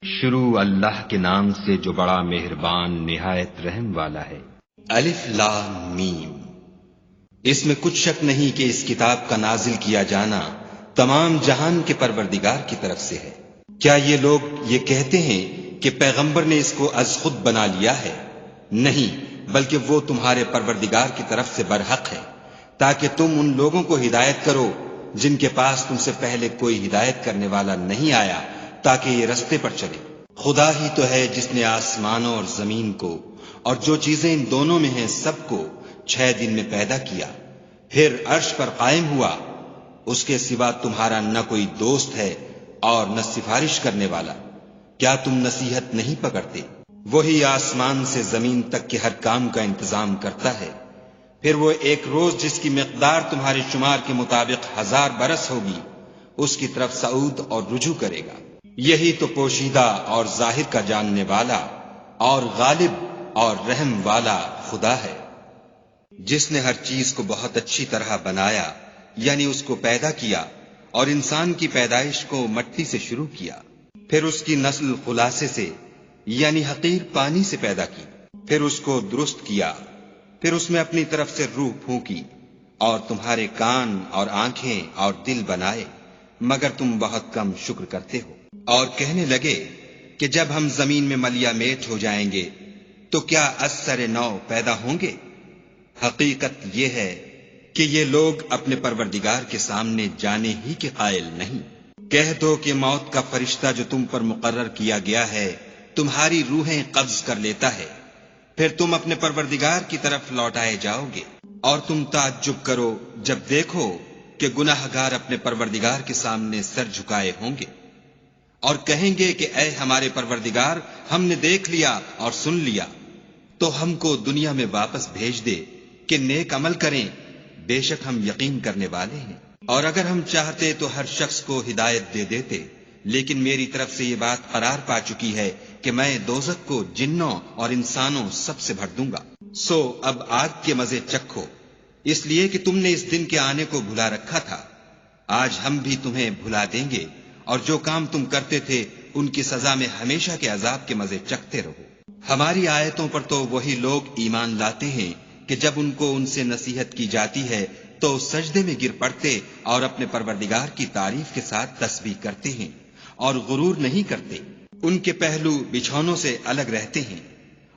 شروع اللہ کے نام سے جو بڑا مہربان نہایت رحم والا ہے۔ الف لام میم۔ اس میں کچھ شک نہیں کہ اس کتاب کا نازل کیا جانا تمام جہان کے پروردگار کی طرف سے ہے۔ کیا یہ لوگ یہ کہتے ہیں کہ پیغمبر نے اس کو از خود بنا لیا ہے؟ نہیں، بلکہ وہ تمہارے پروردگار کی طرف سے برحق ہے، تاکہ تم ان لوگوں کو ہدایت کرو جن کے پاس تم سے پہلے کوئی ہدایت کرنے والا نہیں آیا، تاکہ یہ رستے پر چلے۔ خدا ہی تو ہے جس نے آسمانوں اور زمین کو اور جو چیزیں ان دونوں میں ہیں سب کو 6 دن میں پیدا کیا، پھر عرش پر قائم ہوا۔ اس کے سوا تمہارا نہ کوئی دوست ہے اور نہ سفارش کرنے والا۔ کیا تم نصیحت نہیں پکڑتے؟ وہی آسمان سے زمین تک کے ہر کام کا انتظام کرتا ہے، پھر وہ ایک روز جس کی مقدار تمہارے شمار کے مطابق 1000 برس ہوگی، اس کی طرف صعود اور رجوع کرے گا۔ یہی تو پوشیدہ اور ظاہر کا جاننے والا اور غالب اور رحم والا خدا ہے، جس نے ہر چیز کو بہت اچھی طرح بنایا، یعنی اس کو پیدا کیا اور انسان کی پیدائش کو مٹی سے شروع کیا، پھر اس کی نسل خلاصے سے یعنی حقیر پانی سے پیدا کی، پھر اس کو درست کیا، پھر اس میں اپنی طرف سے روح پھونکی اور تمہارے کان اور آنکھیں اور دل بنائے، مگر تم بہت کم شکر کرتے ہو۔ اور کہنے لگے کہ جب ہم زمین میں ملیا میٹ ہو جائیں گے تو کیا از سر نو پیدا ہوں گے؟ حقیقت یہ ہے کہ یہ لوگ اپنے پروردگار کے سامنے جانے ہی کے قائل نہیں۔ کہہ دو کہ موت کا فرشتہ جو تم پر مقرر کیا گیا ہے تمہاری روحیں قبض کر لیتا ہے، پھر تم اپنے پروردگار کی طرف لوٹائے جاؤ گے، اور تم تعجب کرو جب دیکھو کہ گناہ گار اپنے پروردگار کے سامنے سر جھکائے ہوں گے اور کہیں گے کہ اے ہمارے پروردگار، ہم نے دیکھ لیا اور سن لیا، تو ہم کو دنیا میں واپس بھیج دے کہ نیک عمل کریں، بے شک ہم یقین کرنے والے ہیں۔ اور اگر ہم چاہتے تو ہر شخص کو ہدایت دے دیتے، لیکن میری طرف سے یہ بات قرار پا چکی ہے کہ میں دوزخ کو جنوں اور انسانوں سب سے بھر دوں گا۔ سو اب آگ کے مزے چکھو، اس لیے کہ تم نے اس دن کے آنے کو بھلا رکھا تھا۔ آج ہم بھی تمہیں بھلا دیں گے، اور جو کام تم کرتے تھے ان کی سزا میں ہمیشہ کے عذاب کے مزے چکھتے رہو۔ ہماری آیتوں پر تو وہی لوگ ایمان لاتے ہیں کہ جب ان کو ان سے نصیحت کی جاتی ہے تو سجدے میں گر پڑتے اور اپنے پروردگار کی تعریف کے ساتھ تسبیح کرتے ہیں اور غرور نہیں کرتے۔ ان کے پہلو بچھونوں سے الگ رہتے ہیں،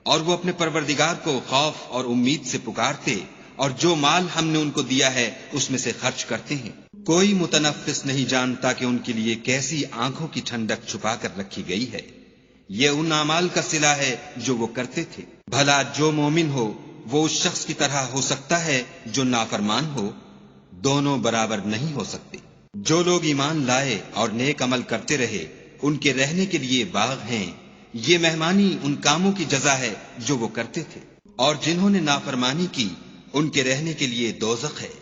اور وہ اپنے پروردگار کو خوف اور امید سے پکارتے، اور جو مال ہم نے ان کو دیا ہے اس میں سے خرچ کرتے ہیں۔ کوئی متنفس نہیں جانتا کہ ان کے لیے کیسی آنکھوں کی ٹھنڈک چھپا کر رکھی گئی ہے۔ یہ ان اعمال کا صلہ ہے جو وہ کرتے تھے۔ بھلا جو مومن ہو وہ اس شخص کی طرح ہو سکتا ہے جو نافرمان ہو؟ دونوں برابر نہیں ہو سکتے۔ جو لوگ ایمان لائے اور نیک عمل کرتے رہے ان کے رہنے کے لیے باغ ہیں، یہ مہمانی ان کاموں کی جزا ہے جو وہ کرتے تھے۔ اور جنہوں نے نافرمانی کی ان کے رہنے کے لیے دوزخ ہے،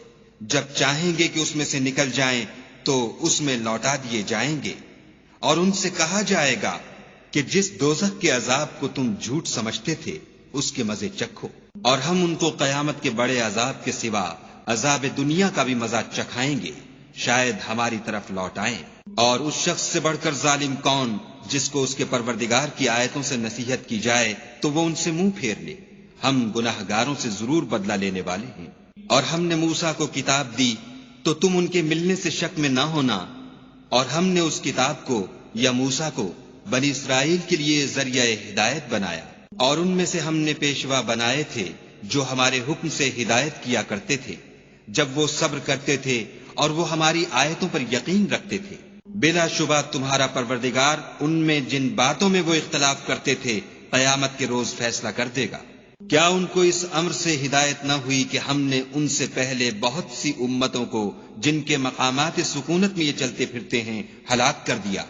جب چاہیں گے کہ اس میں سے نکل جائیں تو اس میں لوٹا دیے جائیں گے، اور ان سے کہا جائے گا کہ جس دوزخ کے عذاب کو تم جھوٹ سمجھتے تھے اس کے مزے چکھو، اور ہم ان کو قیامت کے بڑے عذاب کے سوا عذاب دنیا کا بھی مزہ چکھائیں گے، شاید ہماری طرف لوٹائیں۔ اور اس شخص سے بڑھ کر ظالم کون جس کو اس کے پروردگار کی آیتوں سے نصیحت کی جائے تو وہ ان سے منہ پھیر لے۔ ہم گناہ گاروں سے ضرور بدلہ لینے والے ہیں۔ اور ہم نے موسیٰ کو کتاب دی تو تم ان کے ملنے سے شک میں نہ ہونا، اور ہم نے اس کتاب کو یا موسیٰ کو بنی اسرائیل کے لیے ذریعہ ہدایت بنایا، اور ان میں سے ہم نے پیشوا بنائے تھے جو ہمارے حکم سے ہدایت کیا کرتے تھے جب وہ صبر کرتے تھے اور وہ ہماری آیتوں پر یقین رکھتے تھے۔ بلا شبہ تمہارا پروردگار ان میں جن باتوں میں وہ اختلاف کرتے تھے قیامت کے روز فیصلہ کر دے گا۔ کیا ان کو اس امر سے ہدایت نہ ہوئی کہ ہم نے ان سے پہلے بہت سی امتوں کو جن کے مقامات سکونت میں یہ چلتے پھرتے ہیں ہلاک کر دیا؟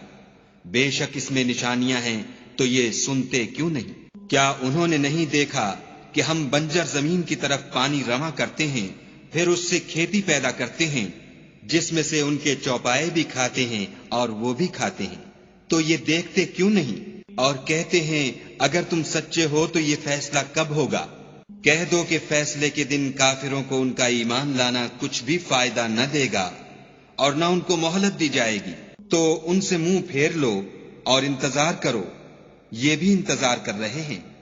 بے شک اس میں نشانیاں ہیں، تو یہ سنتے کیوں نہیں؟ کیا انہوں نے نہیں دیکھا کہ ہم بنجر زمین کی طرف پانی رواں کرتے ہیں، پھر اس سے کھیتی پیدا کرتے ہیں جس میں سے ان کے چوپائے بھی کھاتے ہیں اور وہ بھی کھاتے ہیں، تو یہ دیکھتے کیوں نہیں؟ اور کہتے ہیں اگر تم سچے ہو تو یہ فیصلہ کب ہوگا؟ کہہ دو کہ فیصلے کے دن کافروں کو ان کا ایمان لانا کچھ بھی فائدہ نہ دے گا اور نہ ان کو مہلت دی جائے گی۔ تو ان سے منہ پھیر لو اور انتظار کرو، یہ بھی انتظار کر رہے ہیں۔